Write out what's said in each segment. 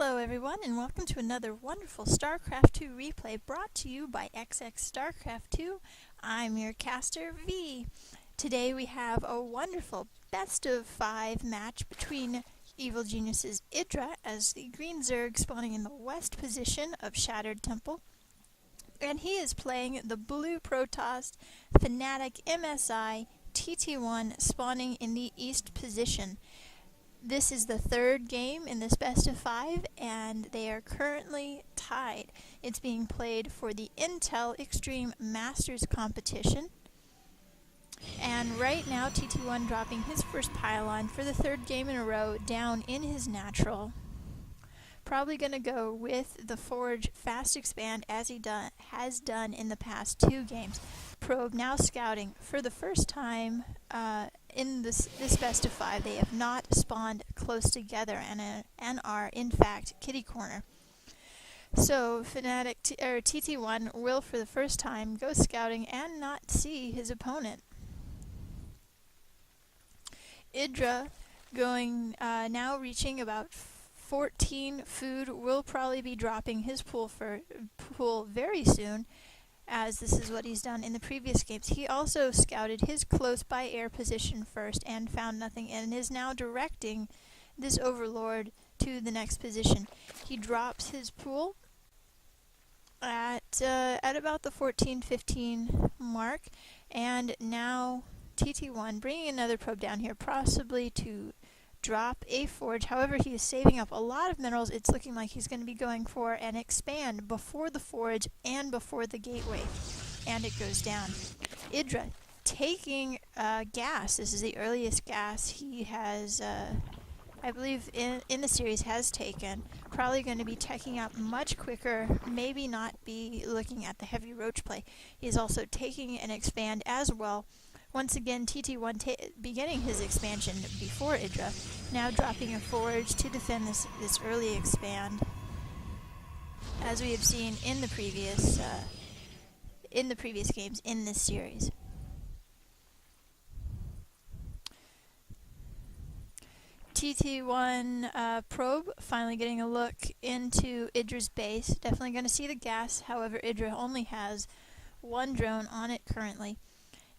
Hello everyone, and welcome to another wonderful StarCraft 2 replay brought to you by XXSC2. I'm your caster, V. Today we have a wonderful best of 5 match between Evil Genius's IDrA as the green Zerg spawning in the west position of Shattered Temple, and he is playing the blue Protoss FnaticMSiTT1 spawning in the east position. This is the third game in this best of 5, and they are currently tied. It's being played for the Intel Extreme Masters competition. And right now, TT1 dropping his first pylon for the third game in a row down in his natural. Probably going to go with the Forge fast expand as he has done in the past 2 games. Probe now scouting for the first time in this best of 5. They have not spawned close together and are in fact kitty corner. So TT1 will for the first time go scouting and not see his opponent. IDrA going now reaching about 14 food, will probably be dropping his pool very soon, as this is what he's done in the previous games. He also scouted his close by air position first and found nothing, and is now directing this Overlord to the next position. He drops his pool at about the 14-15 mark, and now TT1 bringing another probe down here, possibly to drop a forge. However, he is saving up a lot of minerals. It's looking like he's going to be going for an expand before the forge and before the gateway, and it goes down. IDrA taking gas. This is the earliest gas he has, I believe, in the series has taken. Probably going to be teching out much quicker, maybe not be looking at the heavy roach play. He is also taking an expand as well. Once again, TT1 beginning his expansion before IDrA, now dropping a forge to defend this early expand, as we have seen in the previous games in this series. TT1 probe finally getting a look into IDra's base. Definitely going to see the gas. However, IDrA only has 1 drone on it currently.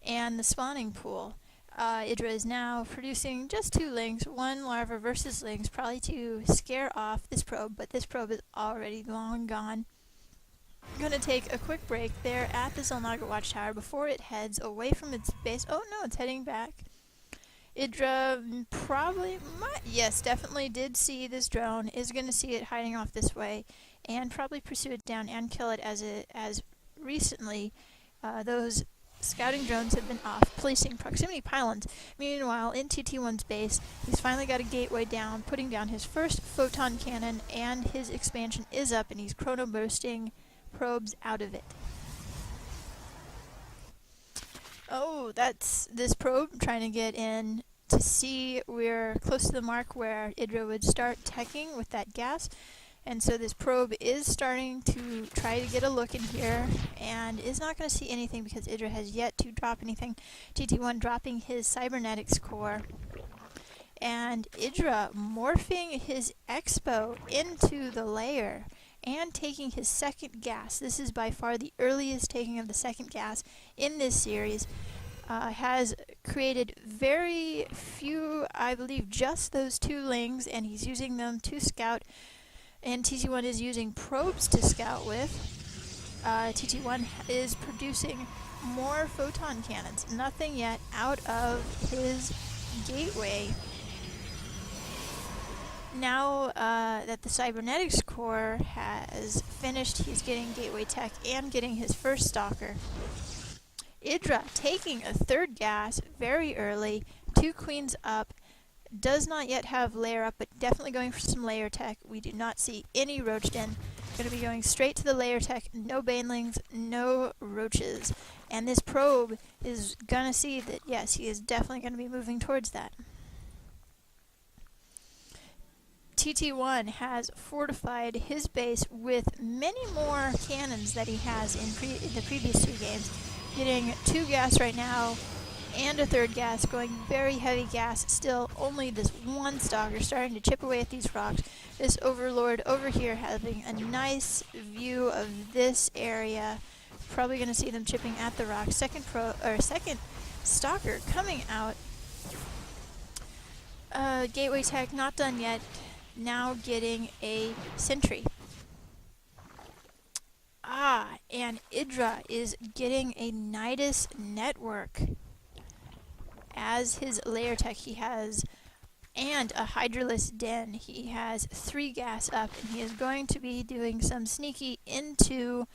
And the spawning pool. IDrA is now producing just 2 lings, 1 larva versus lings, probably to scare off this probe, but this probe is already long gone. I'm going to take a quick break there at the Zelnaga Watchtower before it heads away from its base. Oh no, it's heading back. IDrA probably yes, definitely did see this drone, is going to see it hiding off this way, and probably pursue it down and kill it as recently those scouting drones have been off, placing proximity pylons. Meanwhile, in TT1's base, he's finally got a gateway down, putting down his first photon cannon, and his expansion is up, and he's chrono bursting probes out of it. Oh, that's this probe trying to get in to see we're close to the mark where IDrA would start teching with that gas. And so this probe is starting to try to get a look in here, and is not going to see anything because IDrA has yet to drop anything. TT1 dropping his cybernetics core, and IDrA morphing his expo into the layer and taking his second gas. This is by far the earliest taking of the second gas in this series. Has created very few, I believe just those 2 lings, and he's using them to scout. And TT1 is using probes to scout with. TT1 is producing more photon cannons. Nothing yet out of his gateway. Now that the cybernetics core has finished, he's getting gateway tech and getting his first stalker. IDrA taking a 3rd gas very early, 2 queens up. Does not yet have layer up, but definitely going for some layer tech. We do not see any roach den. Going to be going straight to the layer tech. No banelings, no roaches. And this probe is going to see that, yes, he is definitely going to be moving towards that. TT1 has fortified his base with many more cannons that he has in the previous 2 games. Getting 2 gas right now. and a third gas, going very heavy gas. Still, only this one stalker starting to chip away at these rocks. This Overlord over here having a nice view of this area. Probably going to see them chipping at the rocks. Second stalker coming out. Gateway tech not done yet. Now getting a sentry. And EGIdrA is getting a Nidus network as his layer tech. He has, and a Hydraless den. He has 3 gas up, and he is going to be doing some sneaky into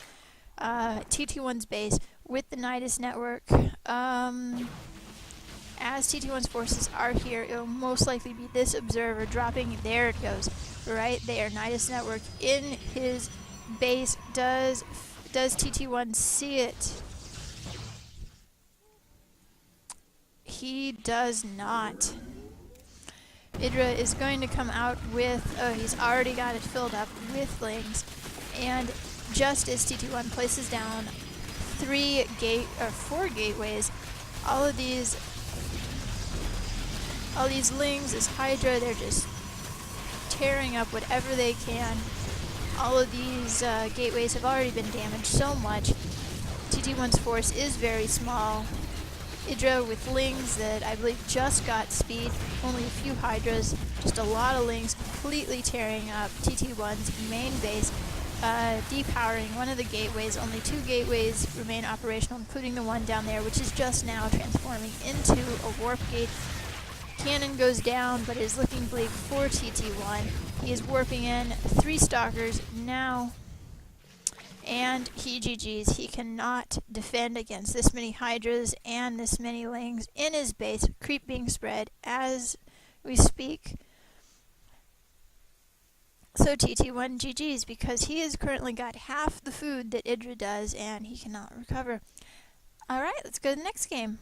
TT1's base with the Nidus network. As TT1's forces are here, it will most likely be this observer dropping. There it goes, right there. Nidus network in his base. Does TT1 see it? He does not. EGIdrA is going to come out with, he's already got it filled up with lings, and just as TT1 places down 4 gateways, all these lings, this Hydra, they're just tearing up whatever they can. All of these gateways have already been damaged so much. TT1's force is very small. EGIdrA with lings that I believe just got speed, only a few Hydras, just a lot of lings completely tearing up TT1's main base, depowering one of the gateways. Only 2 gateways remain operational, including the one down there, which is just now transforming into a warp gate. Cannon goes down, but is looking bleak for TT1. He is warping in 3 stalkers now, and he GG's. He cannot defend against this many Hydras and this many lings in his base. Creep being spread as we speak. So TT1 GG's, because he has currently got half the food that EGIdrA does, and he cannot recover. Alright, let's go to the next game.